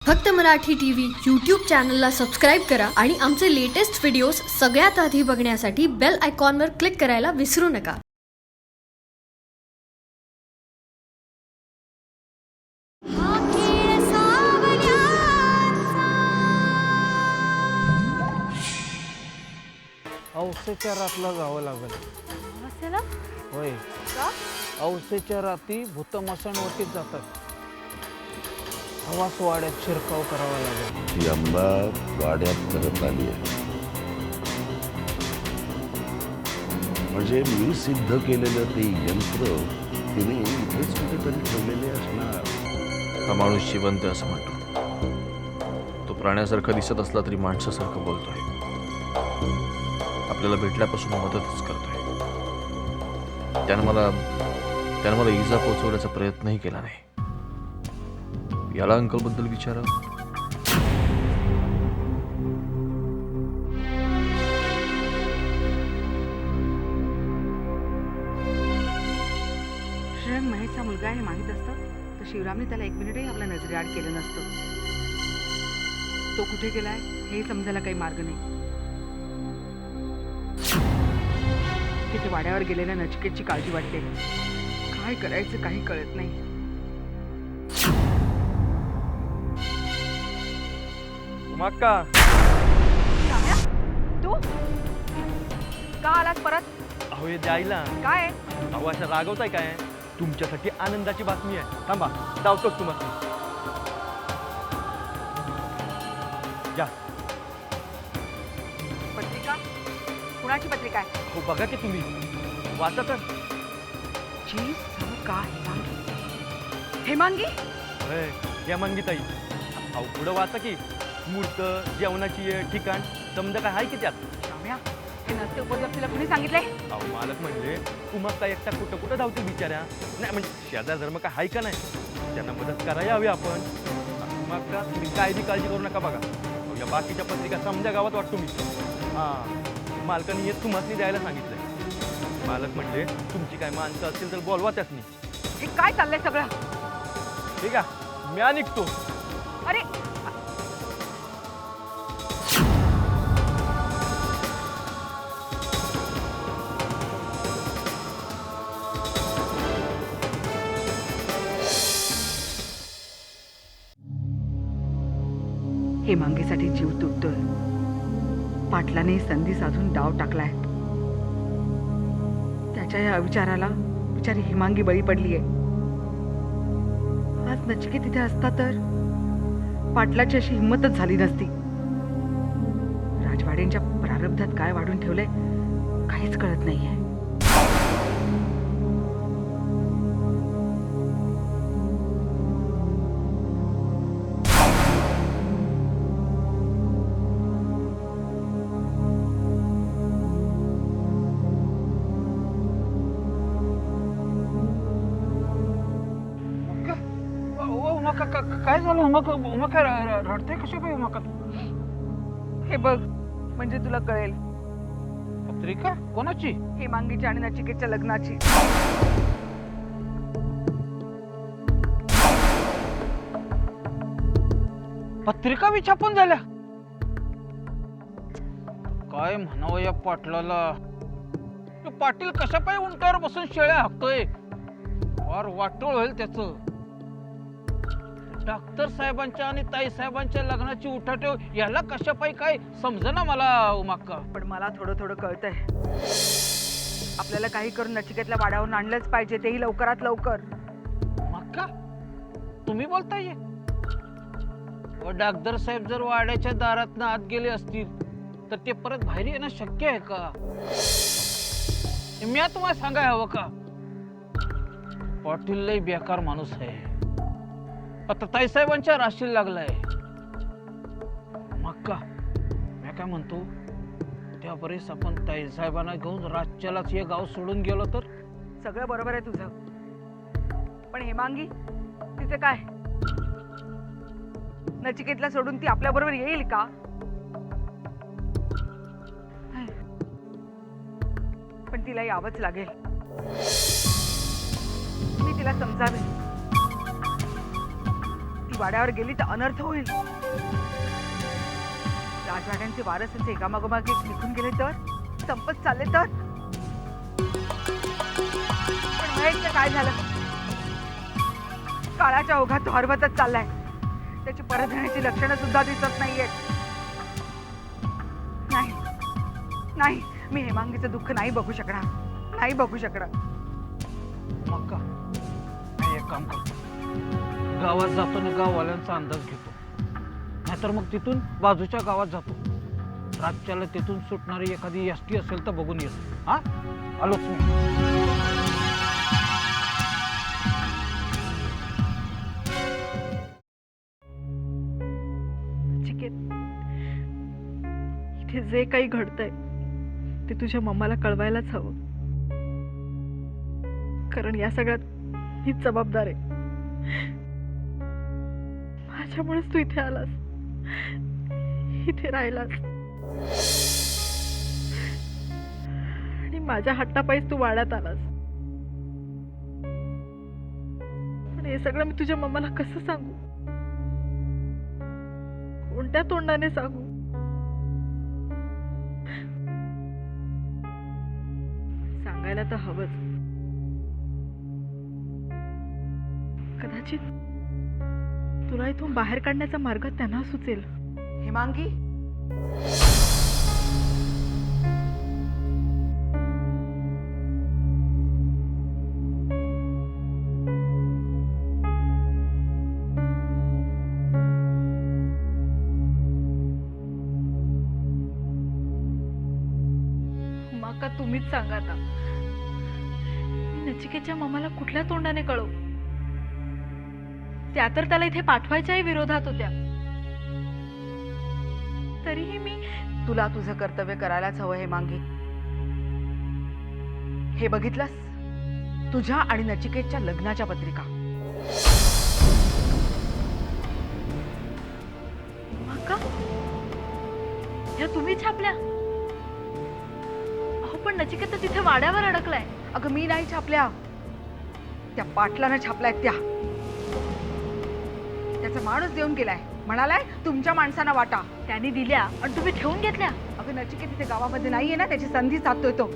फक्त Marathi TV YouTube चॅनलला subscribe करा आणि आमचे लेटेस्ट व्हिडिओज सगळ्यात आधी बघण्यासाठी बेल आयकॉनवर क्लिक करायला विसरू नका. औसेच्या रातला जावं लागेल. असेला होय, का? औसेच्या राती भूतमसणवटीत जातात. हवास वाड्यात शिरकाव करावा लागेल. ही अंबा वाड्यात परत आली आहे. म्हणजे मी सिद्ध केलेलं ते यंत्र तिने इथेच कुठेतरी ठेवलेले असणार. हा माणूस जिवंत असं म्हणतो. तो प्राण्यासारखा दिसत असला तरी माणसासारखं बोलतोय. आपल्याला भेटल्यापासून मदतच करतोय. त्यानं मला इजा पोचवण्याचा प्रयत्नही केला नाही. याला अंकल बद्दल विचारा. श्रेयंग महेशचा मुलगा हे माहीत असतं तर शिवरामने त्याला एक मिनिटही आपल्या नजरेआड केलं नसतं. तो कुठे गेलाय हे समजायला काही मार्ग नाही. तिथे वाड्यावर गेलेल्या नचिकेतची काळजी वाटते. काय करायचं काही कळत नाही. मक्का राम्या, तू का आलास परत? अहो हे द्यायला काय अहो अशा रागवताय काय? तुमच्यासाठी आनंदाची बातमी आहे. थांबा, धावतोच तुम्हाला. या पत्रिका? कुणाची पत्रिका आहे? हो बघा की तुम्ही वाचा तर. जी का हेमांगी? होय, हेमांगीताई. अहो पुढं वाचा की. मूर्त, जेवणाची ठिकाण समजा काय आहे की त्यात. राम्या, हे नसते उपद्रव तुला कुणी सांगितलंय? अहो मालक म्हणले तुम्हाला काय एकटा कुठं धावतील बिचाऱ्या. नाही म्हणजे शेजार धर्म काय आहे का नाही, त्यांना मदत करायला हवी आपण. मग का तुम्ही काय बी काळजी करू नका. बघा अहो, या बाकीच्या पत्रिका समजा गावात वाटतो मी. हां, मालकाने हे तुम्हाला द्यायला सांगितलंय. मालक म्हणले तुमची काय माणसं असतील तर बोलवा त्यासनी. हे काय चाललंय सगळं? ठीक आहे, म्या निघतो. अरे हेमांगीसाठी जीव तुटतोय. पाटलाने संधी साधून डाव टाकलाय. त्याच्या या विचाराला बिचारी हेमांगी बळी पडलीये. आज नचिकेत तिथे असता तर पाटलाची अशी हिंमतच झाली नसती. राजवाड्यांच्या प्रारब्धात काय वाढून ठेवलंय काहीच कळत नाहीये. काय झालं? उमा रडते कशी काय? उमा हे बघ, म्हणजे तुला कळेल. पत्रिका कोणाची? हेमांगीच्या आणि नचिकेतच्या लग्नाची. पत्रिका बी छापून झाल्या? काय म्हणावं या पाटलाला. तो पाटील कशा पाय उंटावर बसून शेळ्या हाकतोय. फार वाटोळ होईल त्याच. डॉक्टर साहेबांच्या आणि ताई साहेबांच्या लग्नाची उठाठेव याला कशा पायी काय समजना मला. उमाक्का, पण मला थोडं थोडं कळतंय. आपल्याला काही करून नचिकेतला वाड्यावरून आणलंच पाहिजे, तेही लवकरात लवकर. उमाक्का, तुम्ही बोलताय? डॉक्टर साहेब जर वाड्याच्या दारातनं आत गेले असतील तर ते परत बाहेर येणं शक्य आहे का? मी तुम्हाला सांगाय हवं का? पाटील लय बेकार माणूस आहे. आता ताईसाहेबांच्या राशीला लागलाय. मग का मी काय म्हणतो, त्या बरेच आपण ताईसाहेबांना घेऊन रातच्यालाच हे गाव सोडून गेलो तर? सगळं बरोबर आहे तुझं, पण हेमांगी तिचं काय? नचिकेतला सोडून ती आपल्या बरोबर येईल का? पण तिला यावंच लागेल. मी तिला समजावे. वाड्यावर गेली तर अनर्थ होईल. राजवाड्यांचे वारसच एकामागोमाग एक निघून गेले तर, संपत चालले तर. पण महेशचं काय झालं? काळाच्या ओघात तो हरवतच चाललाय. त्याची परत येण्याची लक्षणं सुद्धा दिसत नाहीयेत. नाही नाही, मी हेमांगीचं दुःख नाही बघू शकणार, नाही बघू शकणार. मग का मी एक काम करतो, गावात जातो आणि गाववाल्यांचा अंदाज घेतो. नाहीतर मग तिथून बाजूच्या गावात जातो. रातच्याला तिथून सुटणारी एखादी एसटी असेल तर बघून येतो. हा, आलोच मी. इथे जे काही घडतंय ते तुझ्या मम्माला कळवायलाच हवं, कारण या सगळ्यात हीच जबाबदार आहे. माझ्यामुळेच तू इथे आलास, इथे राहिलास, आणि माझ्या हट्टापायीच तू वाड्यात आलास. पण हे सगळं मी तुझ्या मम्माला कसं सांगू, कोणत्या तोंडाने सांगू? सांगायला तर हवंच. कदाचित तुला इथून बाहेर काढण्याचा मार्ग त्यांना सुचेल. हेमांगी, माका तुम्हीच सांगा आता, मी नचिकेतच्या मामाला कुठल्या तोंडाने कळवू? त्या तर त्याला इथे पाठवायच्याही विरोधात होत्या. तरीही मी तुला तुझं कर्तव्य करायलाच हवं. हेमांगी, हे बघितलंस, तुझ्या आणि नचिकेतच्या लग्नाच्या पत्रिका. माका ह्या तुम्ही छापल्या? अहो पण नचिकेत तर तिथे वाड्यावर अडकलाय. अगं मी नाही छापल्या, त्या पाटलानं छापल्यात. त्याचा माणूस देऊन गेलाय, म्हणालाय तुमच्या माणसांना वाटा. त्यांनी दिल्या आणि तुम्ही ठेवून घेतल्या. अगं नचिकेत तिथे गावामध्ये नाहीये ना, त्याची संधी साधतोय तो.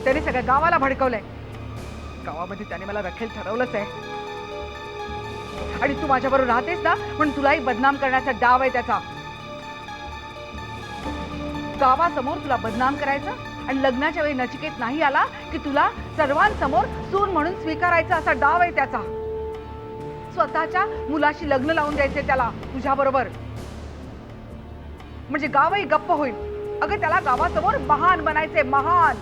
त्याने सगळ्या गावाला भडकवलंय. गावामध्ये त्याने मला रखेल ठरवलंच आहे. आणि तू माझ्याबरोबर राहतेस ना, म्हणून तुलाही बदनाम करण्याचा डाव आहे त्याचा. गावासमोर तुला बदनाम करायचं आणि लग्नाच्या वेळी नचिकेत नाही आला की तुला सर्वांसमोर सून म्हणून स्वीकारायचा, असा डाव आहे त्याचा. स्वतःच्या मुलाशी लग्न लावून द्यायचे त्याला तुझ्याबरोबर, म्हणजे गावही गप्प होईल. अगं त्याला गावासमोर महान बनायचंय, महान.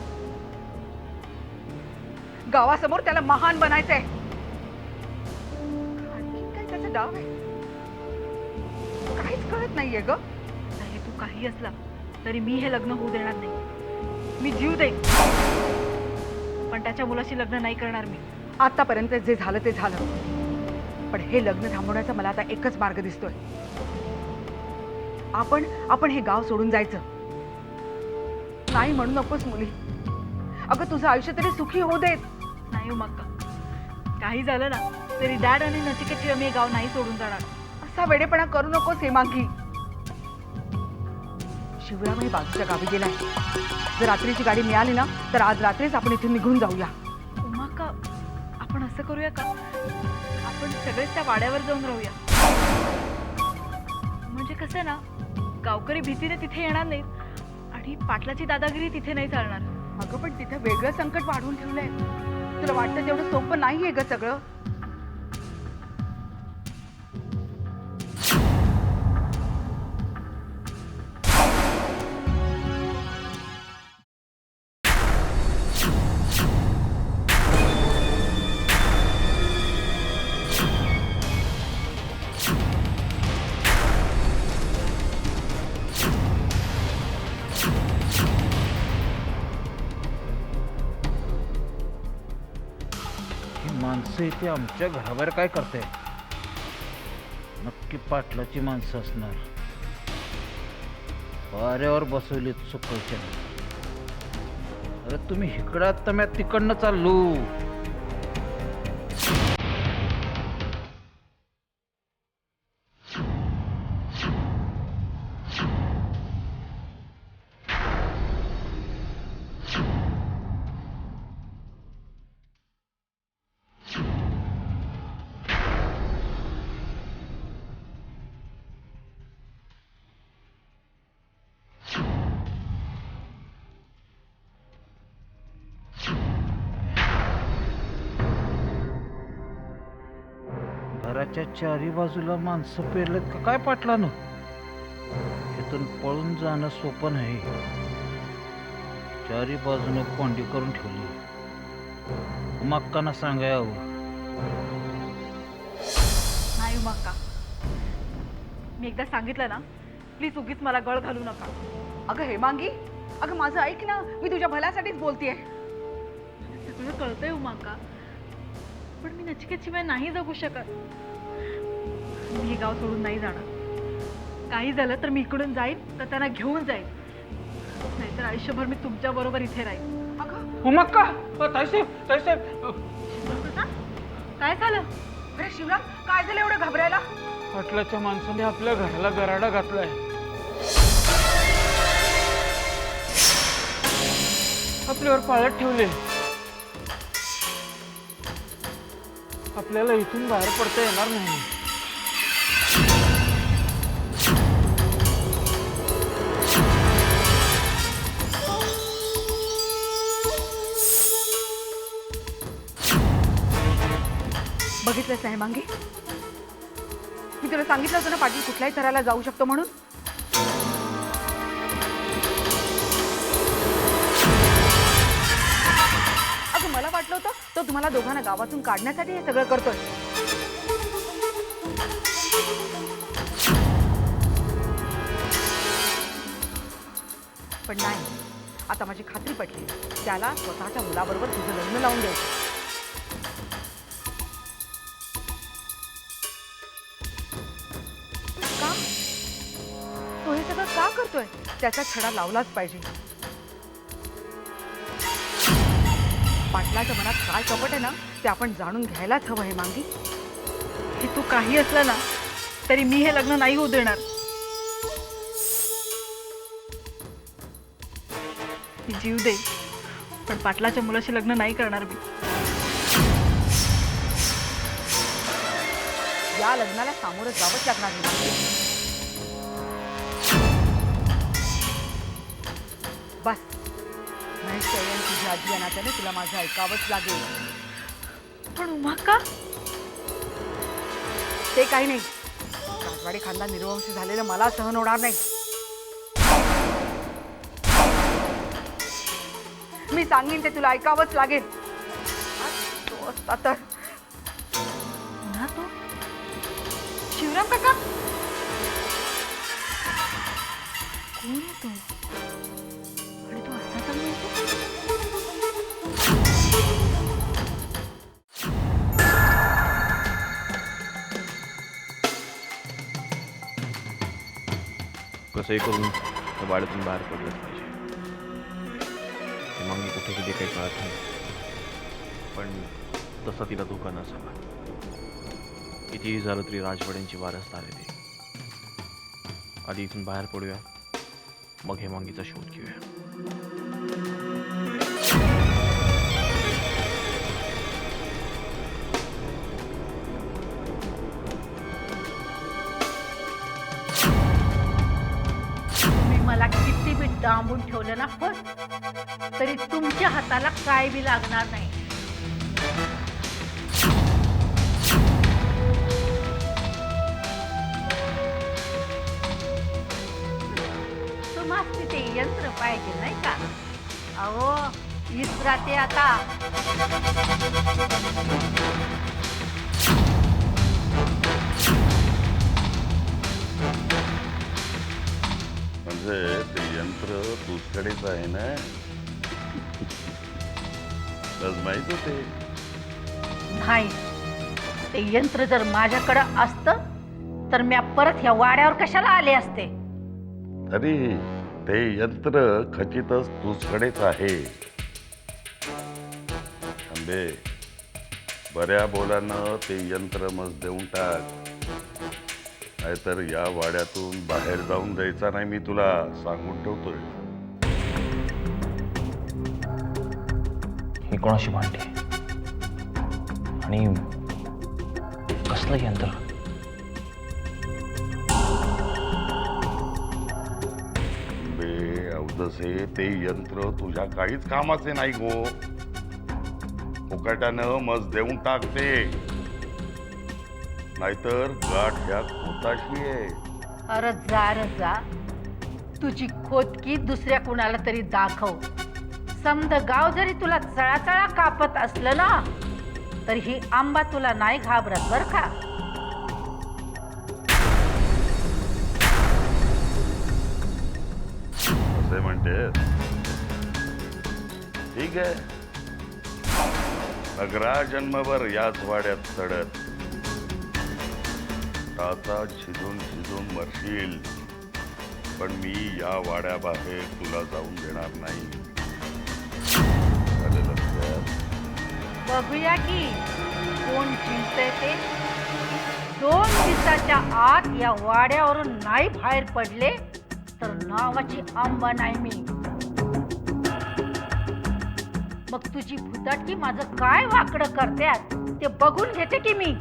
गावासमोर त्याला महान बनायचंय. आणखी काय त्याचा डाव आहे? काहीच कळत नाहीये ग. नाही, तू काही असला तरी मी हे लग्न होऊ देणार नाही. मी जीव देईन, पण त्याच्या मुलाशी लग्न नाही करणार मी. आतापर्यंत जे झालं ते झालं, पण हे लग्न थांबवण्याचा मला आता एकच मार्ग दिसतोय. आपण हे गाव सोडून जायचं. नाही म्हणू नकोस मुली. अगं तुझं आयुष्य तरी सुखी होऊ देत. नाही हो मक्का, काही झालं ना तरी डॅड आणि नचिकेतशिवाय मी हे गाव नाही सोडून जाणार. असा वेडेपणा करू नकोस हेमांगी. शिवरामही बाजूच्या गावी गेलाय. जर रात्रीची गाडी मिळाली ना तर आज रात्रीच आपण इथून निघून जाऊया. मक्का, आपण असं करूया का, आपण सगळेच त्या वाड्यावर जाऊन राहूया. म्हणजे कसं ना, गावकरी भीतीने तिथे येणार नाहीत आणि पाटलाची दादागिरी तिथे नाही चालणार. अगं पण तिथे वेगळं संकट वाढवून ठेवलंय. तुला वाटतं तेवढं सोपं नाहीये ग सगळं. माणसं इथे आमच्या घराबाहेर काय करते? नक्की पाटलाची माणसं असणार. वाऱ्यावर बसवली चुकवच्या. अरे तुम्ही इकडं तर मी तिकडनं चाललो. घराच्या चारी बाजूला माणसं पेरलेत का काय पाटलानं? इथून पळून जाणं सोपं नाही. चारी बाजूने कोंडी करून ठेवली. मक्काना सांगाय हवं. नाही उमाक्का, मी एकदा सांगितलं ना, प्लीज उगीच मला गळ घालू नका. अगं हेमांगी, अगं माझं ऐक ना, मी तुझ्या भल्यासाठीच बोलतेय. सगळं कळतंय उमाक्का, पण मी नचिकेतशिवाय नाही जगू शकत. मी हे गाव सोडून नाही जाणार. काही झालं तर मी इकडून जाईन तर त्यांना घेऊन जाईन, नाहीतर आयुष्यभर मी तुमच्या बरोबर इथे राहीन. अगं उमक्का, ताईसाहेब ताईसाहेब, शिवराम काका, काय झालं? अरे शिवराम, काय झालं एवढं घाबरायला? पाटलाच्या माणसाने आपल्या घराला गराडा घातलाय. आपल्यावर पाळत ठेवले. आपल्याला इथून बाहेर पडता येणार नाही. बघितलंस ना हेमांगी, मी तुला सांगितलं होतं ना पाटील कुठल्याही थराला जाऊ शकतो म्हणून. अगं मला वाटलं होतं तो तुम्हाला दोघांना गावातून काढण्यासाठी हे सगळं करतोय. पण नाही, आता माझी खात्री पटली. त्याला स्वतःच्या मुलाबरोबर तुझं लग्न लावून द्यायचं. का? तो हे सगळं का करतोय? त्याचा छडा लावलाच पाहिजे. पाटलाच्या मनात काय कपट आहे ना, ते आपण जाणून घ्यायलाच हवं हेमांगी. हे तू काही असलं ना तरी मी हे लग्न नाही होऊ देणार. मी जीव दे, पण पाटलाच्या मुलाशी लग्न नाही करणार मी. या लग्नाला सामोरं जावंच लागणार हेमांगी. बस, महेश आणि तुझी आजी या नात्याने तुला माझं ऐकावंच लागेल. पण उमाक्का, ते काही नाही, राजवाडे खानदान निर्वंश झालेलं मला सहन होणार नाही. मी सांगेन ते तुला ऐकावंच लागेल. आज तो असता तर. पुन्हा तो शिवराम काका, कोण आहे तो? आणि तो असता तर नव्हता. कसंही करून त्या वाड्यातून बाहेर पडलंच पाहिजे. ते मागे कुठे गेले काही कळत नाही, पण तसा तिला धोका नसावा. कितीही झालं तरी राजवाड्यांची वारसदार आहे ते. आधी इथून बाहेर पडूया, मग हे मांगीचा शोध घेऊया. तुम्ही मला किती बी डांबून ठेवलं ना पण तरी तुमच्या हाताला काय बी लागणार नाही. तुम्हाला ते यंत्र पाहिजे नाही का? अहो इसरा ते आता. म्हणजे ते यंत्र तुझकडेच आहे ना? बस माहित होते. नाही, ते यंत्र जर माझ्याकडं असतं तर मी परत ह्या वाड्यावर कशाला आले असते. तरी ते यंत्र खचितच तुझकडेच आहे. अंबे, बऱ्या बोलानं ते यंत्र मस्त देऊन टाक, नाहीतर या वाड्यातून बाहेर जाऊन द्यायचा नाही, मी तुला सांगून ठेवतोय. ही कोणाशी भांडते आणि कसलं यंत्र? बे अवदसे, ते यंत्र तुझ्या काहीच कामाचे नाही गो. फुकटानं मस्त देऊन टाकते. नाहीतर गाठ ह्या खोताशी आहे. अरे जा रे जा, तुझी खोदकी दुसऱ्या कुणाला तरी दाखव. समद गाव जरी तुला चळाचळा कापत असलं ना, तर ही आंबा तुला नाही घाबरत बर का. असे म्हणते. ठीक आहे, अगरा जन्मभर याच वाड्यात चढत टाचा शिजून शिजून मरशील, पण मी या वाड्याबाहेर तुला जाऊन देणार नाही. आलं लक्षात? बघूया की कोण जिंकतंय ते. 2 दिवसाच्या आत या वाड्यावरून नाही बाहेर पडले तर नावाची आंबा नाही मी. मग तुझी भुताटकी माझं काय वाकडं करत्यात ते बघून घेते की मी.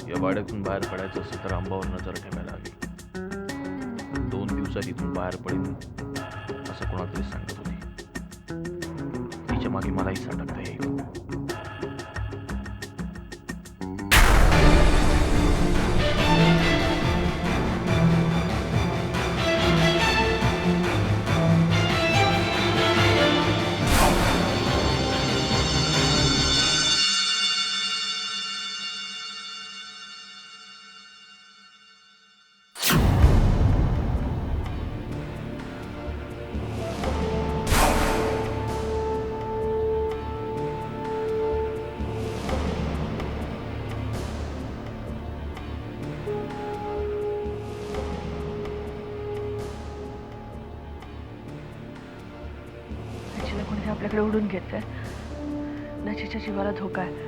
या वाड्यातून बाहेर पडायचं असेल तर आंबावर नजर ठेवायला हवी. 2 दिवसात इथून बाहेर पडेन असं कोणाला तरी सांगत होती. तिच्या मागे मलाही सटकता येईल. नचीला कोणीतरी आपल्याकडे उडून घेतलंय. नचीच्या जीवाला धोका आहे.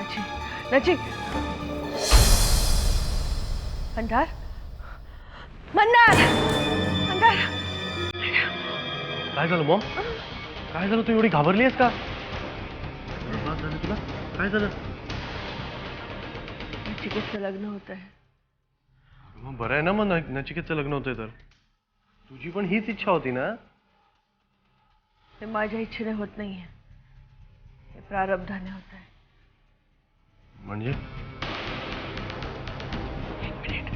नची, नची, अंधार, मंदार, अंधार. काय झालं मॉम? काय झालं? तू एवढी घाबरली आहेस का? झालं तुला? काय झालं? नचिकेतचं लग्न होत आहे. मग बरं आहे ना, मग नचिकेतचं लग्न होतंय तर. तुझी पण हीच इच्छा होती ना? हे माझ्या इच्छेने होत नाहीये, हे प्रारब्धाने होत आहे. म्हणजे एक मिनिट.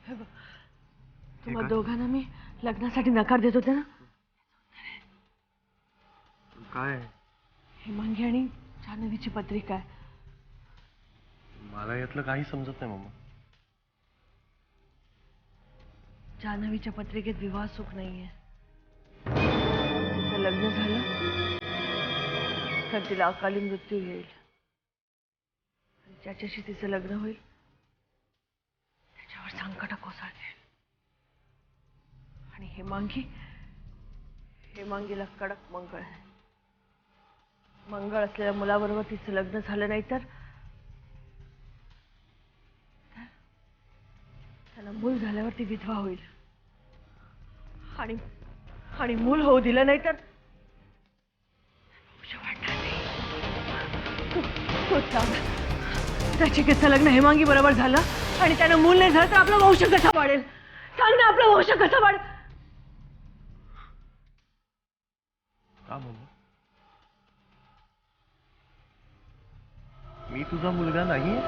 हे बघ, तुम्हा दोघांना मी लग्नासाठी नकार देत होते ना. काय? हेमांगी आणि जान्हवीची पत्रिका आहे. मला यातलं काही समजत नाही मम्मा. जान्हवीच्या पत्रिकेत विवाह सुख नाहीये. तिचं लग्न झालं तर तिला अकाली मृत्यू येईल. आणि ज्याच्याशी तिचं लग्न होईल त्याच्यावर संकट कोसळते. आणि हेमांगीला कडक मंगळ आहे. मंगळ असलेल्या मुलाबरोबर तिचं लग्न झालं नाही तर त्याला मूल झाल्यावर ती विधवा होईल. आणि मूल होऊ दिलं नाही तर नचिकेतचं लग्न हेमांगी बरोबर झालं आणि त्यानं मूल नाही झालं तर आपला वंश कसा वाढेल? सांग ना, आपला वंश कसा वाढेल? का मम्मा? मी तुझा मुलगा नाही?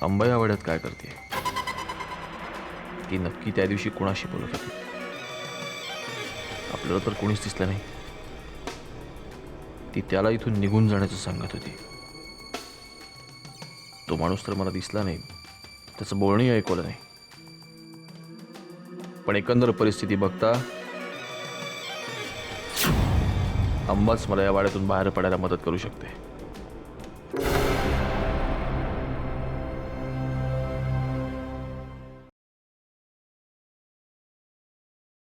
अंबा या वाड्यात काय करते? ती नक्की त्या दिवशी कोणाशी बोलत होती? आपल्याला तर कोणीच दिसलं नाही. ती त्याला इथून निघून जाण्याचं सांगत होती. तो माणूस तर मला दिसला नाही, त्याचं बोलणंही ऐकवलं नाही. पण एकंदर परिस्थिती बघता अंबाच मला या वाड्यातून बाहेर पडायला मदत करू शकते.